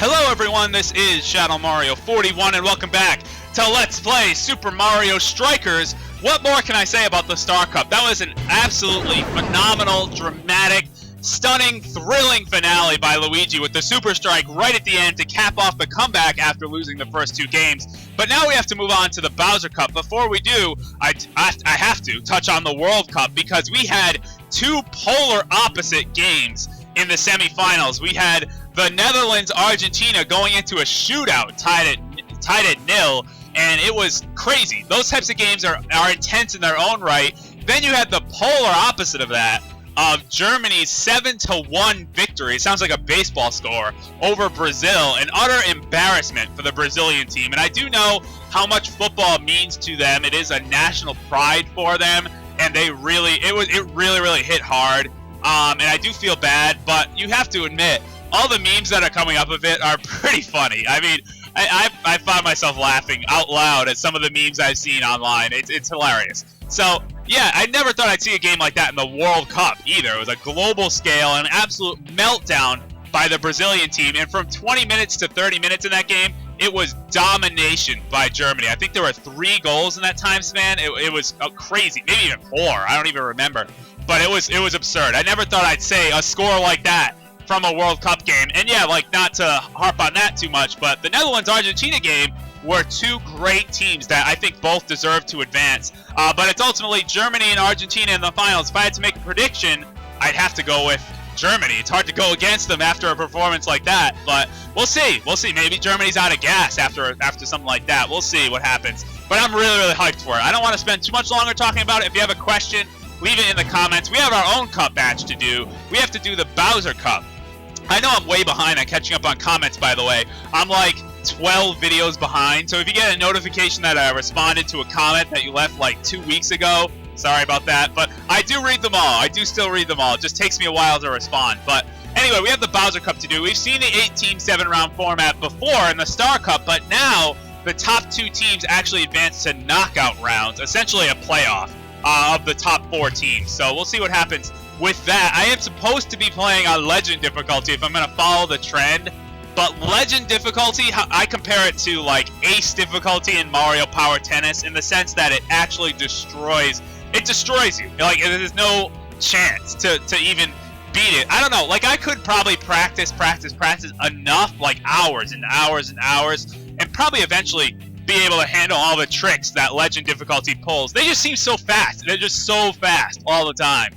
Hello everyone, this is ShadowMario41 and welcome back to Let's Play Super Mario Strikers. What more can I say about the Star Cup? That was an absolutely phenomenal, dramatic, stunning, thrilling finale by Luigi with the Super Strike right at the end to cap off the comeback after losing the first two games. But now we have to move on to the Bowser Cup. Before we do, I have to touch on the World Cup because we had two polar opposite games in the semifinals. We had the Netherlands-Argentina going into a shootout tied at 0, and it was crazy. Those types of games are intense in their own right. Then you had the polar opposite of that, of Germany's 7-1 victory. It sounds like a baseball score over Brazil. An utter embarrassment for the Brazilian team. And I do know how much football means to them. It is a national pride for them, and it really hit hard. And I do feel bad, but you have to admit, all the memes that are coming up of it are pretty funny. I mean, I find myself laughing out loud at some of the memes I've seen online. It's hilarious. So, yeah, I never thought I'd see a game like that in the World Cup either. It was a global scale, an absolute meltdown by the Brazilian team. And from 20 minutes to 30 minutes in that game, it was domination by Germany. I think there were 3 goals in that time span. It was crazy. Maybe even 4. I don't even remember. But it was absurd. I never thought I'd say a score like that from a World Cup game. And yeah, like, not to harp on that too much, but the Netherlands-Argentina game were two great teams that I think both deserve to advance. But it's ultimately Germany and Argentina in the finals. If I had to make a prediction, I'd have to go with Germany. It's hard to go against them after a performance like that, but we'll see. We'll see. Maybe Germany's out of gas after something like that. We'll see what happens. But I'm really, really hyped for it. I don't want to spend too much longer talking about it. If you have a question, leave it in the comments. We have our own cup match to do. We have to do the Bowser Cup. I know I'm way behind on catching up on comments, by the way. I'm like 12 videos behind, so if you get a notification that I responded to a comment that you left like 2 weeks ago, sorry about that, but I do read them all. I do still read them all. It just takes me a while to respond. But anyway, we have the Bowser Cup to do. We've seen the 8-team 7-round format before in the Star Cup, but now the top 2 teams actually advance to knockout rounds, essentially a playoff of the top 4 teams. So we'll see what happens with that. I am supposed to be playing on Legend difficulty if I'm going to follow the trend, but Legend difficulty, I compare it to like Ace difficulty in Mario Power Tennis in the sense that it actually destroys you. Like, there's no chance to even beat it. I don't know, like, I could probably practice enough, like hours and hours and hours, and probably eventually be able to handle all the tricks that Legend difficulty pulls. They just seem so fast. They're just so fast all the time.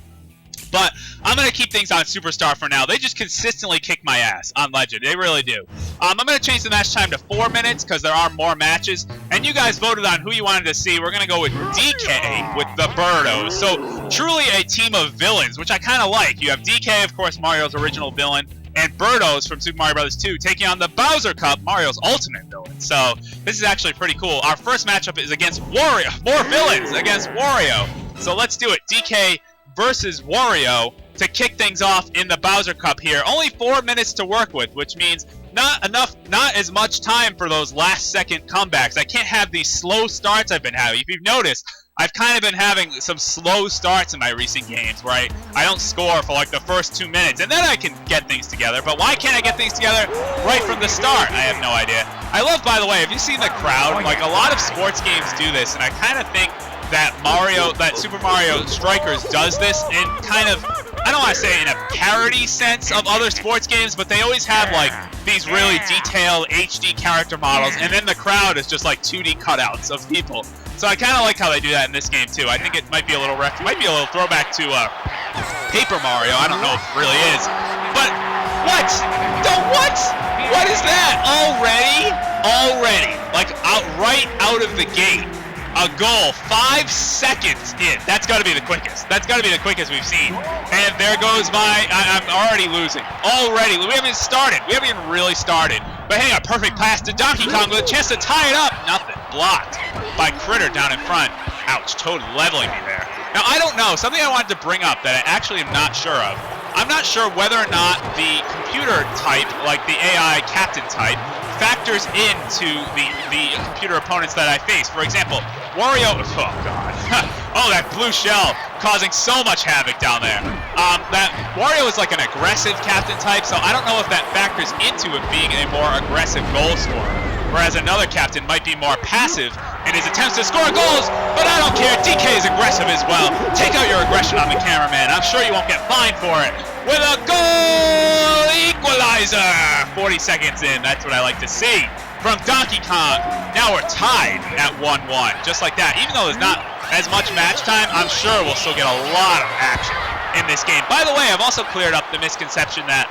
But I'm going to keep things on Superstar for now. They just consistently kick my ass on Legend. They really do. I'm going to change the match time to 4 minutes because there are more matches. And you guys voted on who you wanted to see. We're going to go with DK with the Birdos. So truly a team of villains, which I kind of like. You have DK, of course, Mario's original villain, and Birdos from Super Mario Bros. 2 taking on the Bowser Cup, Mario's ultimate villain. So this is actually pretty cool. Our first matchup is against Wario. More villains against Wario. So let's do it. DK versus Wario to kick things off in the Bowser Cup here. Only 4 minutes to work with, which means not as much time for those last-second comebacks. I can't have these slow starts I've been having. If you've noticed, I've kind of been having some slow starts in my recent games where I don't score for like the first 2 minutes, and then I can get things together. But why can't I get things together right from the start? I have no idea. I love, by the way, have you seen the crowd? Like, a lot of sports games do this, and I kind of think that Super Mario Strikers does this in kind of, I don't want to say in a parody sense of other sports games, but they always have like these really detailed HD character models, and then the crowd is just like 2D cutouts of people. So I kind of like how they do that in this game too. I think it might be a little throwback to Paper Mario. I don't know if it really is, but what? What is that? Already, like right out of the gate. A goal, 5 seconds in. That's got to be the quickest. That's got to be the quickest we've seen. And there goes I'm already losing. Already. We haven't even started. We haven't even really started. But hey, a perfect pass to Donkey Kong with a chance to tie it up. Nothing. Blocked by Critter down in front. Ouch, Toad leveling me there. Now, I don't know. Something I wanted to bring up that I actually am not sure of. I'm not sure whether or not the computer type, like the AI captain type, factors into the computer opponents that I face. For example, Wario, oh god, oh that blue shell causing so much havoc down there. That Wario is like an aggressive captain type, so I don't know if that factors into him being a more aggressive goal scorer. Whereas another captain might be more passive in his attempts to score goals, but I don't care. DK is aggressive as well. Take out your aggression on the cameraman. I'm sure you won't get fined for it. With a goal equalizer! 40 seconds in, that's what I like to see. From Donkey Kong, now we're tied at 1-1, just like that. Even though there's not as much match time, I'm sure we'll still get a lot of action in this game. By the way, I've also cleared up the misconception that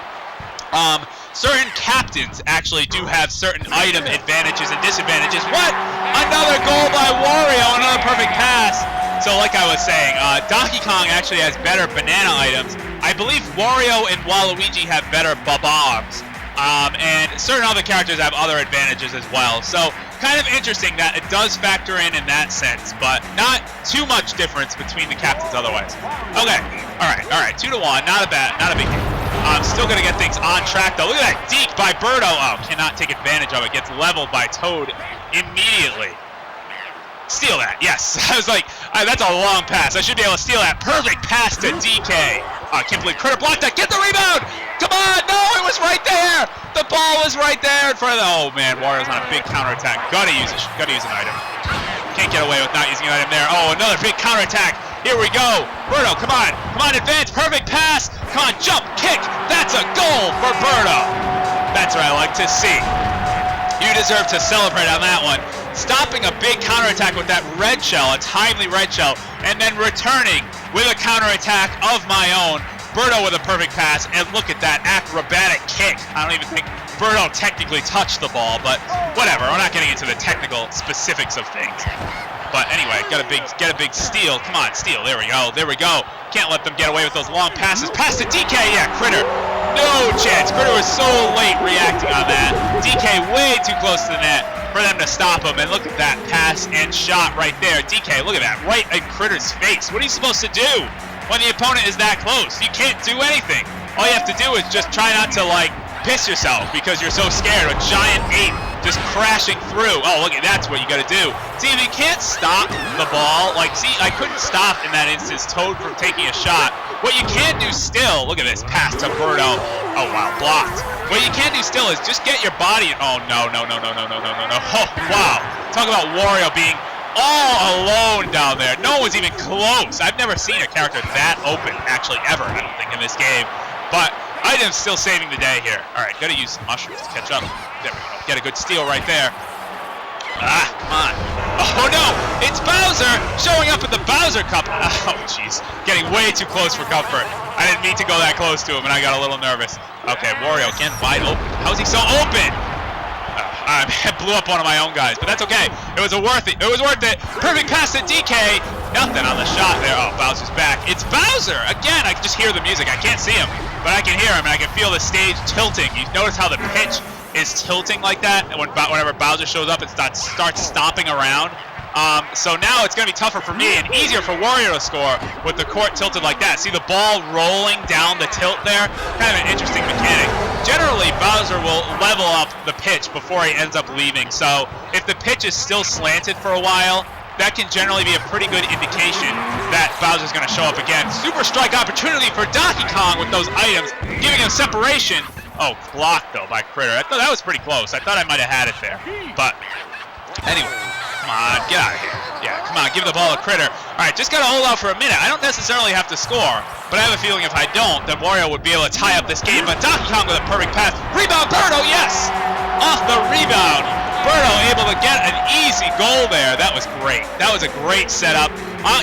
certain captains actually do have certain item advantages and disadvantages. What? Another goal by Wario, another perfect pass. So like I was saying, Donkey Kong actually has better banana items. I believe Wario and Waluigi have better bombs. And certain other characters have other advantages as well. So kind of interesting that it does factor in that sense, but not too much difference between the captains otherwise. Okay, all right, 2-1, not a big deal. Still gonna get things on track though. Look at that deke by Birdo. Oh, cannot take advantage of it. Gets leveled by Toad immediately. Steal that, yes. I was like, that's a long pass. I should be able to steal that. Perfect pass to DK. I can't believe Critter blocked that. Get the rebound! Come on! No, it was right there! The ball was right there in front of the... Oh, man, Wario's on a big counterattack. Gotta use an item. Can't get away with not using an item there. Oh, another big counterattack. Here we go. Birdo, come on. Come on, advance. Perfect pass. Come on, jump, kick. That's a goal for Birdo. That's what I like to see. You deserve to celebrate on that one. Stopping a big counterattack with that red shell, a timely red shell, and then returning with a counterattack of my own. Birdo with a perfect pass, and look at that acrobatic kick. I don't even think Birdo technically touched the ball, but whatever. We're not getting into the technical specifics of things. But anyway, get a big steal. Come on, steal. There we go. There we go. Can't let them get away with those long passes. Pass to DK. Yeah, Critter. No chance. Critter was so late reacting on that. DK way too close to the net for them to stop him. And look at that pass and shot right there. DK, look at that. Right in Critter's face. What are you supposed to do when the opponent is that close? You can't do anything. All you have to do is just try not to, like, piss yourself because you're so scared. A giant ape just crashing through. Oh, look, that's what you got to do. See, if you can't stop the ball, like, see, I couldn't stop in that instance Toad from taking a shot. What you can do still, look at this pass to Birdo. Oh, wow, blocked. What you can do still is just get your body. Oh, no. Oh, wow. Talk about Wario being all alone down there. No one's even close. I've never seen a character that open, actually, ever, I don't think, in this game. But Item's still saving the day here. All right, gotta use some mushrooms to catch up. There we go. Get a good steal right there. Ah, come on. Oh, no. It's Bowser showing up at the Bowser Cup. Oh, jeez. Getting way too close for comfort. I didn't mean to go that close to him, and I got a little nervous. Okay, Wario again wide open. How is he so open? I blew up one of my own guys, but that's okay. It was worth it. It was worth it. Perfect pass to DK. Nothing on the shot there. Oh, Bowser's back. It's Bowser! Again, I can just hear the music. I can't see him, but I can hear him, and I can feel the stage tilting. You notice how the pitch is tilting like that? And whenever Bowser shows up, it starts stomping around. So now it's going to be tougher for me and easier for Wario to score with the court tilted like that. See the ball rolling down the tilt there? Kind of an interesting mechanic. Generally, Bowser will level up the pitch before he ends up leaving. So if the pitch is still slanted for a while, that can generally be a pretty good indication that Bowser's going to show up again. Super strike opportunity for Donkey Kong with those items, giving him separation. Oh, blocked though by Critter. I thought that was pretty close. I thought I might have had it there. But anyway, come on, get out of here. Yeah, come on, give the ball to Critter. All right, just got to hold out for a minute. I don't necessarily have to score, but I have a feeling if I don't, then Wario would be able to tie up this game. But Donkey Kong with a perfect pass. Rebound, Birdo, yes! Off the rebound. Birdo able to get an easy goal there. That was great. That was a great setup.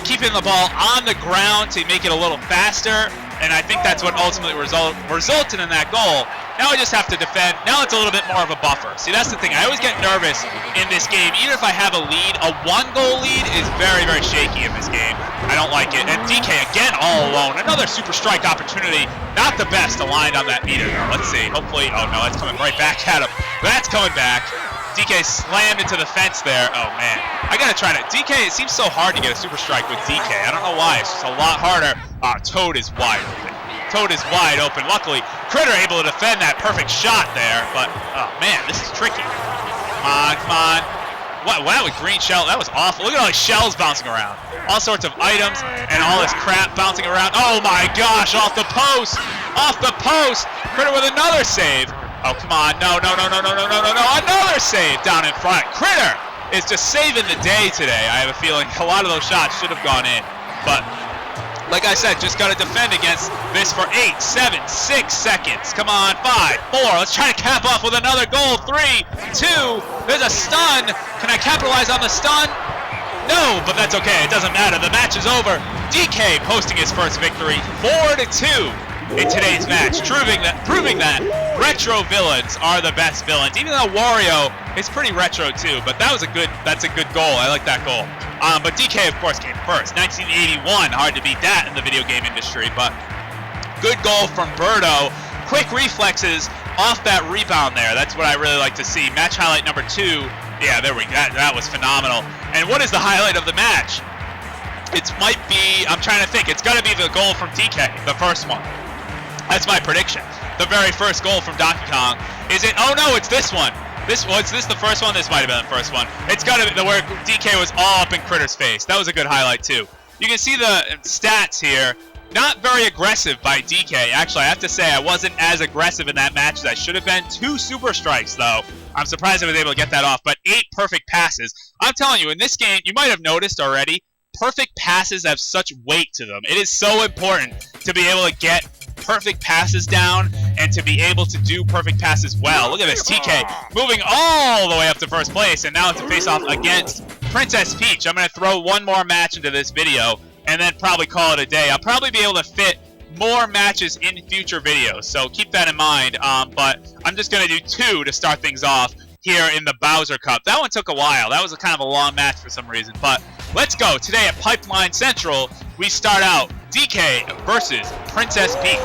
Keeping the ball on the ground to make it a little faster, and I think that's what ultimately resulted in that goal. Now I just have to defend. Now it's a little bit more of a buffer. See, that's the thing. I always get nervous in this game. Even if I have a lead, a one-goal lead is very, very shaky in this game. I don't like it. And DK again all alone. Another super strike opportunity. Not the best aligned on that meter though. Let's see. Hopefully, oh no, that's coming right back at him. That's coming back. DK slammed into the fence there. Oh man, I gotta try to. DK, it seems so hard to get a super strike with DK. I don't know why. It's just a lot harder. Toad is wide open. Toad is wide open. Luckily, Critter able to defend that perfect shot there, but, oh man, this is tricky. Come on. Wow, with green shell, that was awful. Look at all these shells bouncing around. All sorts of items and all this crap bouncing around. Oh my gosh, off the post! Off the post! Critter with another save. Oh, come on. No. Another save down in front. Critter is just saving the day today. I have a feeling a lot of those shots should have gone in. But, like I said, just got to defend against this for 8, 7, 6 seconds. Come on, 5, 4. Let's try to cap off with another goal. 3, 2. There's a stun. Can I capitalize on the stun? No, but that's okay. It doesn't matter. The match is over. DK posting his first victory, 4-2 in today's match, proving that retro villains are the best villains. Even though Wario is pretty retro too, but that's a good goal. I like that goal. But DK of course came first. 1981, hard to beat that in the video game industry. But good goal from Birdo. Quick reflexes off that rebound there. That's what I really like to see. Match highlight number 2. Yeah, there we go. That was phenomenal. And what is the highlight of the match? It might be, I'm trying to think, it's got to be the goal from DK, the first one. That's my prediction. The very first goal from Donkey Kong. Is it? Oh no, it's this one. Is this the first one? This might have been the first one. It's got to be where DK was all up in Critter's face. That was a good highlight too. You can see the stats here. Not very aggressive by DK. Actually, I have to say I wasn't as aggressive in that match as I should have been. 2 super strikes though. I'm surprised I was able to get that off. But 8 perfect passes. I'm telling you, in this game, you might have noticed already, perfect passes have such weight to them. It is so important to be able to get perfect passes down and to be able to do perfect passes well. Look at this, TK moving all the way up to first place, and now it's a face-off against Princess Peach. I'm going to throw one more match into this video and then probably call it a day. I'll probably be able to fit more matches in future videos, so keep that in mind. But I'm just going to do 2 to start things off here in the Bowser Cup. That one took a while. That was a kind of a long match for some reason, but let's go. Today at Pipeline Central, we start out DK versus Princess Peach.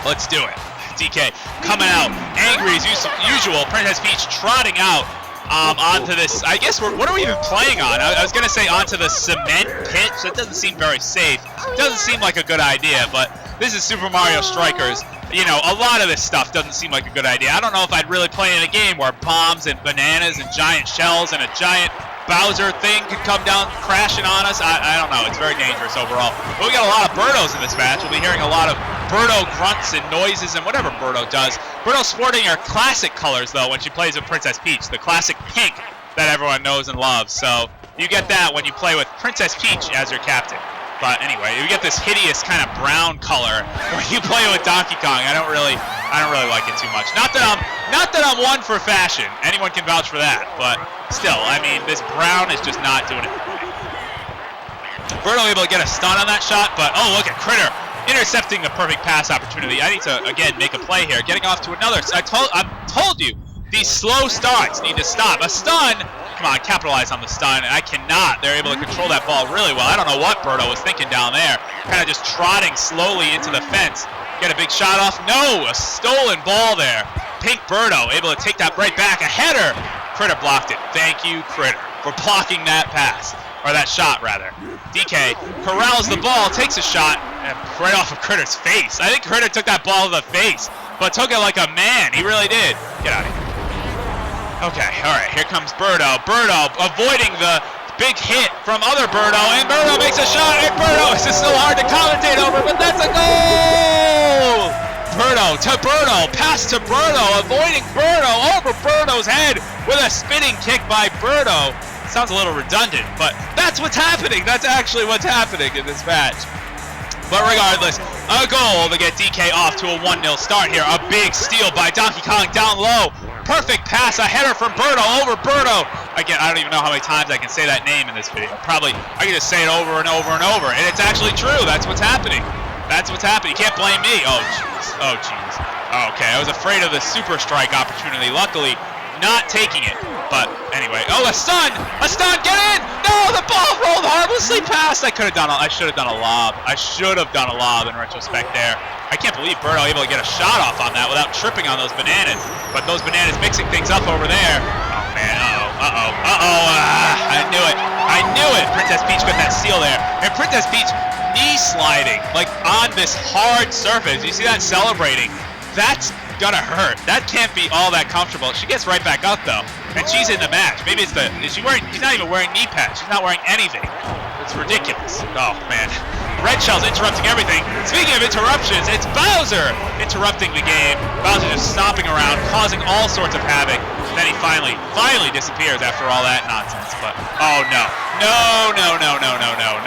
Let's do it. DK coming out angry as usual. Princess Peach trotting out onto this. I guess what are we even playing on? I was gonna say onto the cement pitch. That doesn't seem very safe. Doesn't seem like a good idea. But this is Super Mario Strikers. You know, a lot of this stuff doesn't seem like a good idea. I don't know if I'd really play in a game where bombs and bananas and giant shells and a giant Bowser thing could come down crashing on us. I don't know. It's very dangerous overall. But we got a lot of Birdos in this match. We'll be hearing a lot of Birdo grunts and noises and whatever Birdo does. Birdo sporting her classic colors, though, when she plays with Princess Peach. The classic pink that everyone knows and loves. So you get that when you play with Princess Peach as your captain. But anyway, you get this hideous kind of brown color when you play with Donkey Kong. I don't really like it too much. Not that I'm one for fashion. Anyone can vouch for that. But still, I mean, this brown is just not doing it for me. Birdo able to get a stun on that shot, but oh, look at Critter intercepting the perfect pass opportunity. I need to again make a play here. Getting off to another. I told you these slow starts need to stop. A stun. Come on, capitalize on the stun. I cannot. They're able to control that ball really well. I don't know what Birdo was thinking down there. Kind of just trotting slowly into the fence. Get a big shot off. No, a stolen ball there. Pink Birdo able to take that right back. A header. Critter blocked it. Thank you, Critter, for blocking that pass. Or that shot, rather. DK corrals the ball, takes a shot, and right off of Critter's face. I think Critter took that ball to the face, but took it like a man. He really did. Get out of here. Okay, alright, here comes Birdo. Birdo avoiding the big hit from other Birdo, and Birdo makes a shot, and Birdo, it's just so hard to commentate over, but that's a goal! Birdo to Birdo, pass to Birdo, avoiding Birdo, over Birdo's head with a spinning kick by Birdo. Sounds a little redundant, but that's what's happening. That's actually what's happening in this match. But regardless, a goal to get DK off to a 1-0 start here. A big steal by Donkey Kong down low. Perfect pass, a header from Birdo over Birdo. Again, I don't even know how many times I can say that name in this video. Probably, I can just say it over and over and over. And it's actually true. That's what's happening. That's what's happening. You can't blame me. Oh, jeez. Oh, jeez. Okay, I was afraid of the super strike opportunity. Luckily, not taking it. But anyway, oh, a stun! A stun! Get in! No, the ball rolled harmlessly past. I should have done a lob. I should have done a lob in retrospect there. I can't believe Birdo able to get a shot off on that without tripping on those bananas. But those bananas mixing things up over there. Oh man, I knew it. I knew it. Princess Peach got that seal there. And Princess Peach knee sliding, like on this hard surface. You see that celebrating? That's gonna hurt. That can't be all that comfortable. She gets right back up though, and she's in the match. Maybe it's she's not even wearing knee pads. She's not wearing anything. It's ridiculous. Oh man. Red Shell's interrupting everything. Speaking of interruptions, it's Bowser interrupting the game. Bowser just stomping around, causing all sorts of havoc. Then he finally disappears after all that nonsense. But oh no. No.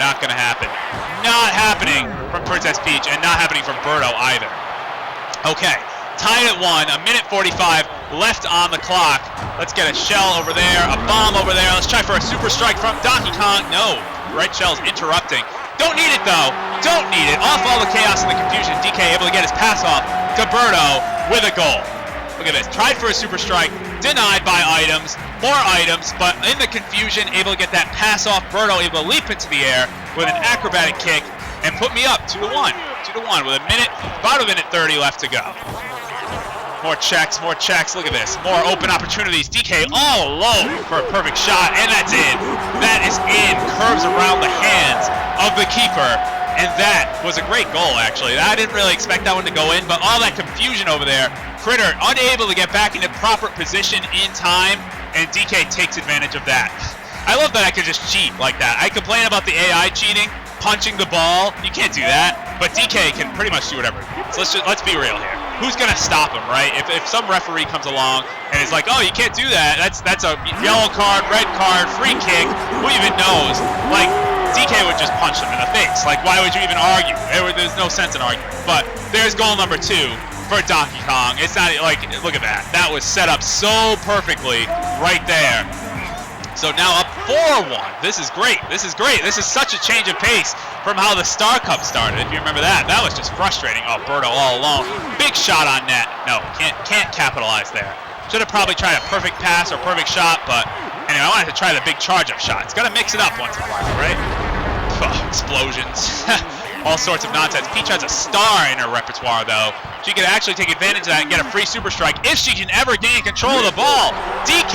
Not gonna happen. Not happening from Princess Peach, and not happening from Birdo either. Okay. Tied at 1, a minute 45 left on the clock. Let's get a shell over there, a bomb over there. Let's try for a super strike from Donkey Kong. No, Red Shell's interrupting. Don't need it though. Don't need it. Off all the chaos and the confusion. DK able to get his pass off to Birdo with a goal. Look at this. Tried for a super strike. Denied by items. More items, but in the confusion, able to get that pass off. Birdo able to leap into the air with an acrobatic kick and put me up 2-1. 2-1 with about a minute 30 left to go. More checks. Look at this. More open opportunities. DK all alone for a perfect shot, and that's in. That is in. Curves around the hands of the keeper, and that was a great goal, actually. I didn't really expect that one to go in, but all that confusion over there. Critter unable to get back into proper position in time, and DK takes advantage of that. I love that I could just cheat like that. I complain about the AI cheating, punching the ball. You can't do that, but DK can pretty much do whatever. So let's be real here. Who's gonna stop him, right? If some referee comes along and is like, oh, you can't do that. That's a yellow card, red card, free kick. Who even knows? Like, DK would just punch him in the face. Like, why would you even argue? There's no sense in arguing. But there's goal number 2 for Donkey Kong. It's not like, look at that. That was set up so perfectly right there. So now up 4-1. This is great. This is such a change of pace from how the Star Cup started. If you remember that, that was just frustrating. Oh, Birdo all alone. Big shot on net. No, can't capitalize there. Should have probably tried a perfect pass or perfect shot, but anyway, I wanted to try the big charge-up shot. It's got to mix it up once in a while, right? Oh, explosions. All sorts of nonsense. Peach has a star in her repertoire, though. She can actually take advantage of that and get a free super strike if she can ever gain control of the ball. DK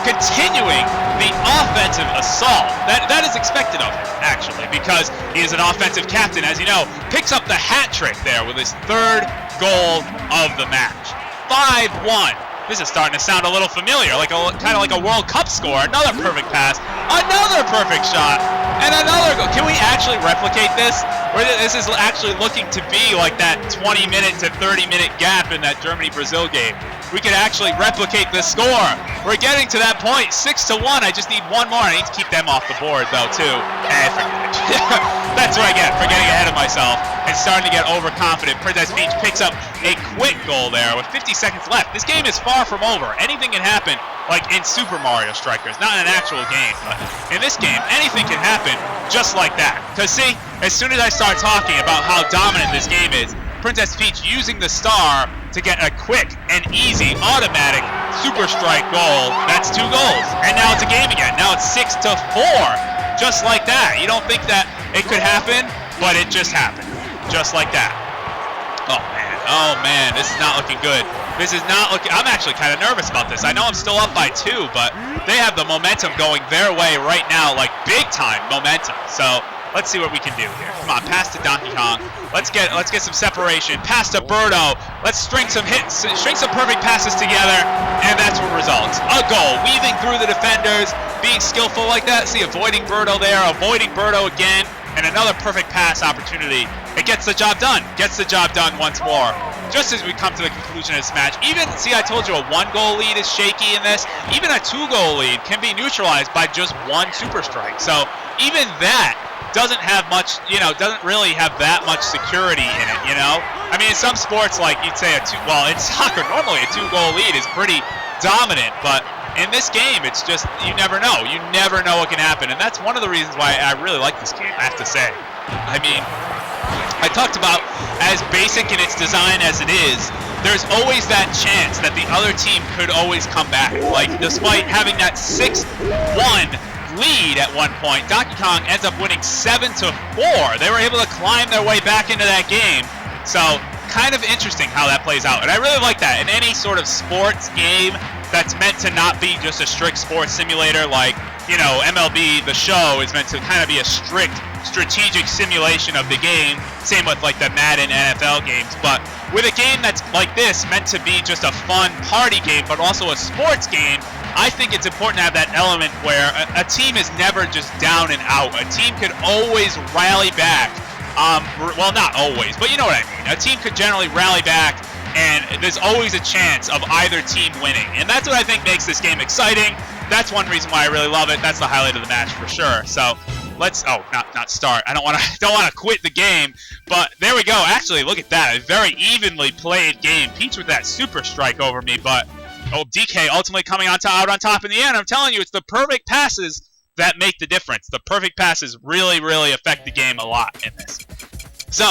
continuing the offensive assault. That is expected of him, actually, because he is an offensive captain, as you know. Picks up the hat trick there with his 3rd goal of the match. 5-1. This is starting to sound a little familiar, kind of like a World Cup score. Another perfect pass, another perfect shot, and another goal. Can we actually replicate this? Where this is actually looking to be like that 20-minute to 30-minute gap in that Germany-Brazil game. We could actually replicate this score. We're getting to that point, 6-1. I just need one more. I need to keep them off the board, though, too. Forget it. That's what I get for getting ahead of myself and starting to get overconfident. Princess Peach picks up a quick goal there with 50 seconds left. This game is far from over. Anything can happen, like in Super Mario Strikers, not in an actual game, but in this game, anything can happen just like that. Because see, as soon as I start talking about how dominant this game is, Princess Peach using the star to get a quick and easy automatic super strike goal. That's 2 goals. And now it's a game again. Now it's 6-4. Just like that. You don't think that it could happen, but it just happened. Just like that. Oh man, this is not looking good. This is not looking, I'm actually kind of nervous about this. I know I'm still up by 2, but they have the momentum going their way right now, like big time momentum. So let's see what we can do here. Come on, pass to Donkey Kong. Let's get some separation. Pass to Birdo. Let's string some hits, string some perfect passes together, and that's what results. A goal, weaving through the defenders, being skillful like that. See, avoiding Birdo there, avoiding Birdo again, and another perfect pass opportunity. It gets the job done. Gets the job done once more. Just as we come to the conclusion of this match, see, I told you a 1-goal lead is shaky in this. Even a 2-goal lead can be neutralized by just 1 super strike. So even that doesn't have much, doesn't really have that much security in it, I mean, in some sports, like you'd say in soccer, normally a 2-goal lead is pretty dominant, but in this game, it's just, you never know. You never know what can happen, and that's one of the reasons why I really like this game, I have to say. I mean, I talked about as basic in its design as it is, there's always that chance that the other team could always come back. Like, despite having that 6-1 lead at one point, Donkey Kong ends up winning 7-4. They were able to climb their way back into that game. So, kind of interesting how that plays out. And I really like that. In any sort of sports game, that's meant to not be just a strict sports simulator like, you know, MLB The Show is meant to kind of be a strict strategic simulation of the game. Same with like the Madden NFL games. But with a game that's like this, meant to be just a fun party game, but also a sports game, I think it's important to have that element where a team is never just down and out. A team could always rally back. Well, not always, but you know what I mean. A team could generally rally back, and there's always a chance of either team winning. And that's what I think makes this game exciting. That's one reason why I really love it. That's the highlight of the match for sure. So let's not start. I don't want to quit the game, but there we go. Actually, look at that. A very evenly played game. Peach with that super strike over me, but DK ultimately coming out on top in the end. I'm telling you, it's the perfect passes that make the difference. The perfect passes really, really affect the game a lot in this. So,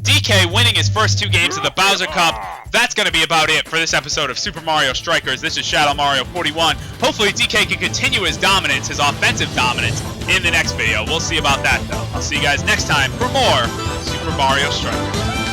DK winning his first 2 games of the Bowser Cup. That's going to be about it for this episode of Super Mario Strikers. This is Shadow Mario 41. Hopefully DK can continue his dominance, his offensive dominance, in the next video. We'll see about that, though. I'll see you guys next time for more Super Mario Strikers.